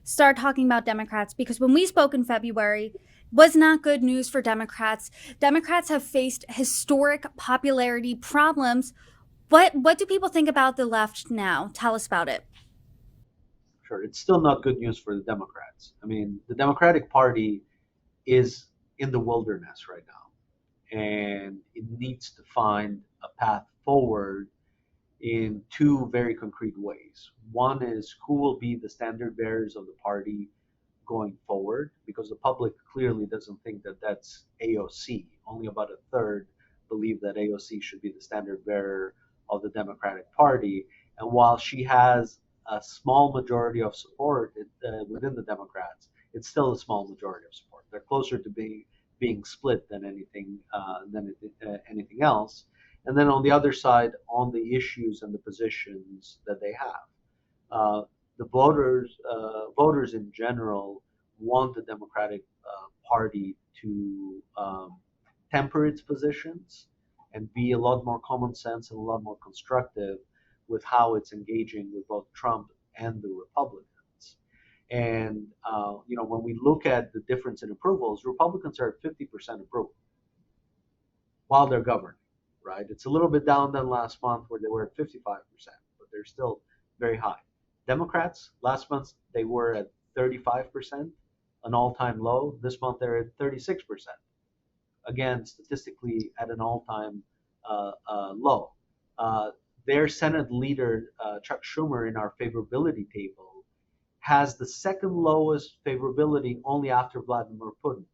start talking about Democrats, because when we spoke in February, was not good news for Democrats. Democrats have faced historic popularity problems. What do people think about the left now? Tell us about it. Sure, it's still not good news for the Democrats. I mean, the Democratic Party is in the wilderness right now, and it needs to find a path forward in two very concrete ways. One is who will be the standard bearers of the party going forward, because the public clearly doesn't think that that's AOC. Only about a third believe that AOC should be the standard bearer of the Democratic Party. And while she has a small majority of support within the Democrats, it's still a small majority of support. They're closer to being split than anything else. And then on the other side, on the issues and the positions that they have, uh, the voters in general want the Democratic Party to temper its positions and be a lot more common sense and a lot more constructive with how it's engaging with both Trump and the Republicans. And when we look at the difference in approvals, Republicans are at 50% approval while they're governing, right? It's a little bit down than last month where they were at 55%, but they're still very high. Democrats, last month they were at 35%, an all-time low. This month they're at 36%. Again, statistically at an all-time low. Uh, their Senate leader, Chuck Schumer, in our favorability table, has the second lowest favorability only after Vladimir Putin,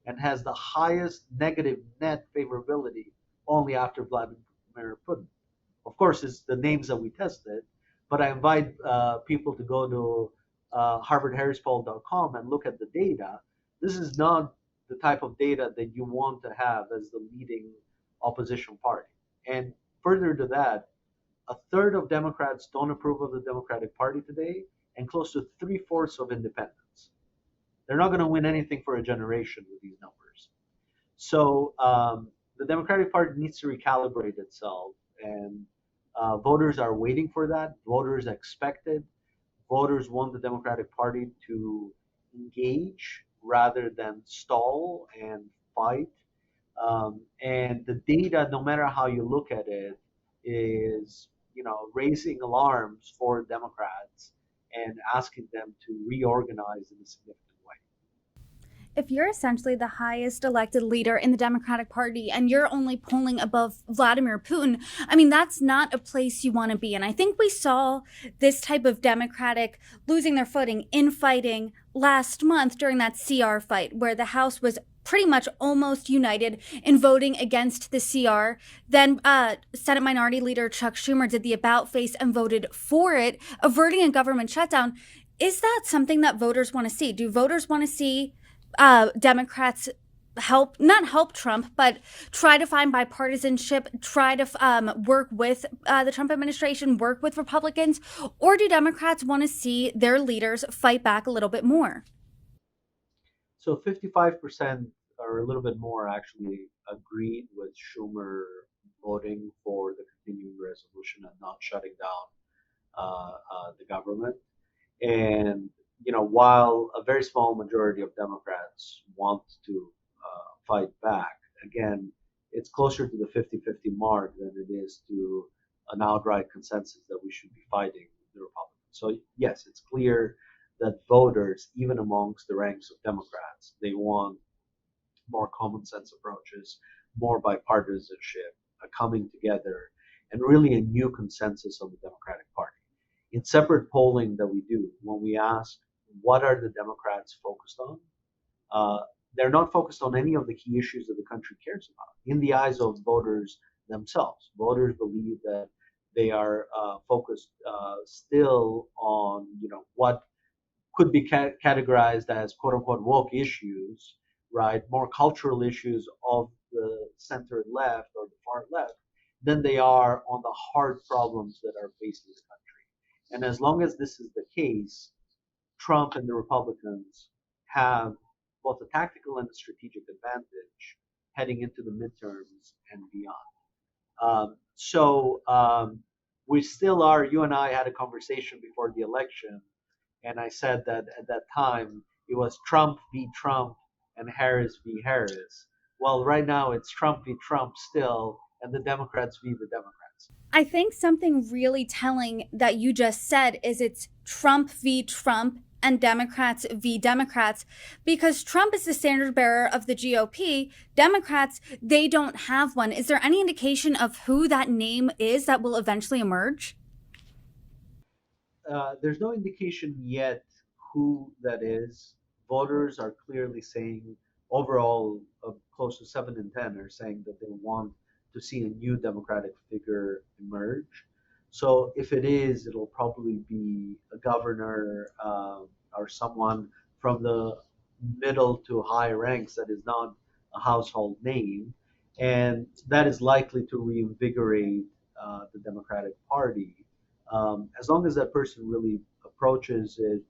and has the highest negative net favorability only after Vladimir Putin. Of course, it's the names that we tested, but I invite people to go to harvardharrispoll.com and look at the data. This is not the type of data that you want to have as the leading opposition party. And further to that, a third of Democrats don't approve of the Democratic Party today, and close to three-fourths of independents. They're not going to win anything for a generation with these numbers. So the Democratic Party needs to recalibrate itself, and voters are waiting for that. Voters expect it. Voters want the Democratic Party to engage rather than stall and fight. And the data, no matter how you look at it, is raising alarms for Democrats and asking them to reorganize in a significant way. If you're essentially the highest elected leader in the Democratic Party and you're only polling above Vladimir Putin, I mean, that's not a place you want to be. And I think we saw this type of Democratic losing their footing, infighting last month during that CR fight, where the House was pretty much almost united in voting against the CR. Then Senate Minority Leader Chuck Schumer did the about face and voted for it, averting a government shutdown. Is that something that voters want to see? Do voters want to see Democrats not help Trump, but try to find bipartisanship, try to work with the Trump administration, work with Republicans? Or do Democrats want to see their leaders fight back a little bit more? So 55% or a little bit more actually agreed with Schumer voting for the continuing resolution and not shutting down the government. And while a very small majority of Democrats want to fight back, again, it's closer to the 50-50 mark than it is to an outright consensus that we should be fighting the Republicans. So yes, it's clear that voters, even amongst the ranks of Democrats, they want more common sense approaches, more bipartisanship, a coming together, and really a new consensus on the Democratic Party. In separate polling that we do, when we ask what are the Democrats focused on, uh, they're not focused on any of the key issues that the country cares about. In the eyes of voters themselves, voters believe that they are focused still on what could be categorized as quote unquote woke issues, right? More cultural issues of the center left or the far left than they are on the hard problems that are facing the country. And as long as this is the case, Trump and the Republicans have both a tactical and a strategic advantage heading into the midterms and beyond. So we still are. You and I had a conversation before the election and I said that at that time it was Trump v. Trump and Harris v. Harris. Well, right now it's Trump v. Trump still, and the Democrats v. the Democrats. I think something really telling that you just said is it's Trump v. Trump and Democrats v. Democrats, because Trump is the standard bearer of the GOP. Democrats, they don't have one. Is there any indication of who that name is that will eventually emerge? There's no indication yet who that is. Voters are clearly saying, overall, close to 7 in 10 are saying that they want to see a new Democratic figure emerge. So if it is, it'll probably be a governor or someone from the middle to high ranks that is not a household name. And that is likely to reinvigorate the Democratic Party as long as that person really approaches it,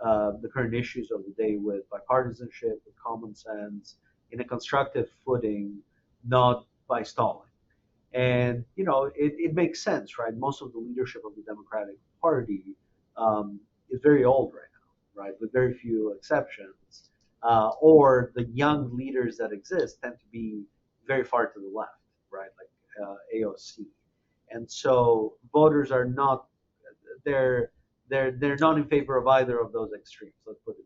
the current issues of the day with bipartisanship, with common sense, in a constructive footing, not by stalling. And it makes sense, right? Most of the leadership of the Democratic Party is very old right now, right, with very few exceptions. Or the young leaders that exist tend to be very far to the left, right, like AOC. And so voters are not they're not in favor of either of those extremes. Let's put it